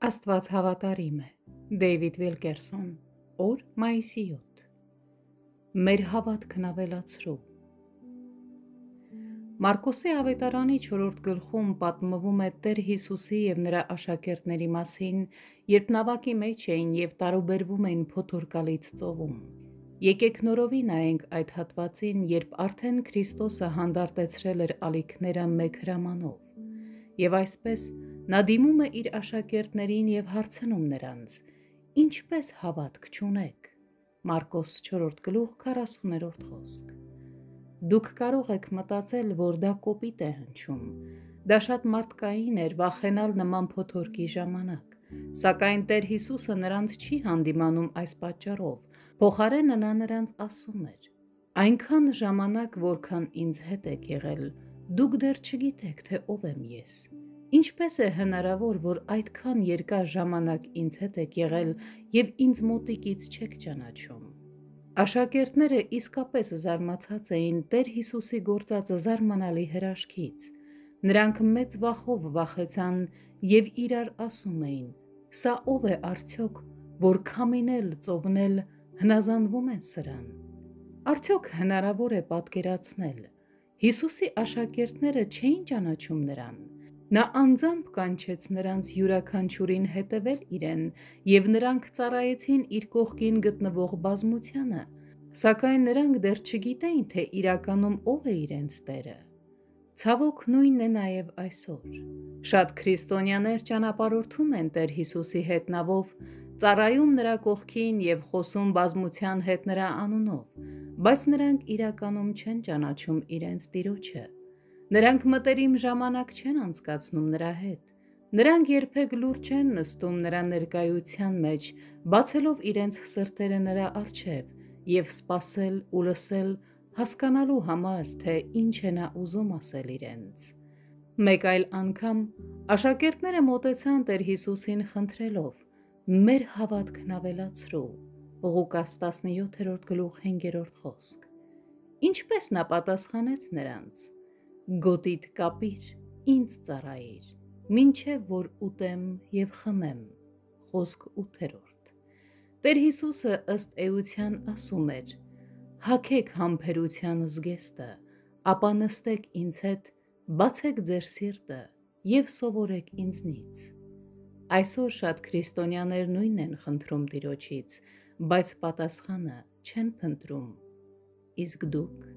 Աստված հավատարիմ է։ Դեյվիդ Վիլկերսոն, օր մայիսի 7։ Մեր հավատքն ավելացրու։ Մարկոսի ավետարանի 4-րդ գլխում պատմվում է Տեր Հիսուսի և նրա աշակերտների մասին, երբ նավակի մեջ էին և տարուբերվում էին փոթորկալից ծովում։ Եկեք նորովի նայենք այդ հատվածին, երբ արդեն Քրիստոսը հանդարտեցրել էր ալիքները մեկ հրամանով։ Եվ այսպես նա դիմում է իր աշակերտներին և հարցնում նրանց. «Ինչպես հավատք չունեք»։ Մարկոս 4-րդ գլուխ 40-րդ խոսք։ Դուք կարող եք մտածել, որ դա կոպիտ է հնչում։ Դա շատ մարդկային էր վախենալ նման փոթորկի ժամանակ, սակայն Տեր Հիսուսը նրանց չի հանդիմանում այս պատճառով, փոխարենը նա նրանց ասում էր. «Այնքան ժամանակ, որքան ինձ հետ եք եղել, դուք դեռ չգիտեք, թե ով եմ ես։ Ինչպես է հնարավոր, որ այդքան երկար ժամանակ ինձ հետ եք եղել և ինձ մոտիկից չեք ճանաչում»։ Աշակերտները իսկապես զարմացած էին Տեր Հիսուսի գործածը զարմանալի հրաշքից։ Նրանք մեծ վախով վախեցան և իրար ասում էին. «Սա ո՞վ է արդյոք, որ քամին, ծովն հնազանդվում են սրան»։ Արդյոք հնարավոր է պատկերացնել։ Հիսուսի աշակերտները չէին ճանաչում նրան։ Նա անձամբ կանչեց նրանց յուրաքանչյուրին հետևել իրեն, և նրանք ծառայեցին իր կողքին գտնվող բազմությանը, սակայն նրանք դեռ չգիտեին, թե իրականում ով է իրենց Տերը։ Ցավոք, նույնն է նաև այսօր։ Շատ քրիստոնյաներ ճանապարհորդում են Տեր Հիսուսի հետ նավով, ծառայում նրա կողքին և խոսում բազմության հետ նրա անունով, բայց նրանք իրականում չեն ճանաչում իրենց Տիրոջը։ Նրանք մտերիմ ժամանակ չեն անցկացնում նրա հետ։ Նրանք երբեք լուր չեն նստում նրա ներկայության մեջ, բացելով իրենց սրտերը նրա առջև և սպասել ու լսել, հասկանալու համար, թե ինչ է նա ուզում ասել իրենց։ Մեկ այլ անգամ աշակերտները մոտեցան Տեր Հիսուսին խնդրելով. «Մեր հավատքն ավելացրու»։ Ղուկաս 17-րդ գլուխ 5-րդ խոսք։ Ինչպես նա պատասխանեց նրանց. «Գոտիդ կապիր, ինձ ծառայիր, մինչև որ ուտեմ և խմեմ»։ Խոսք 8-րդ։ Տեր Հիսուսը ըստ էության ասում էր. «Հագեք համբերության զգեստը, ապա նստեք ինձ հետ, բացեք ձեր սիրտը և սովորեք ինձնից»։ Այսօր շատ քրիստոնյաներ նույնն են խնդրում Տիրոջից, բայց պատասխանը չեն փնտրում։ Իսկ դուք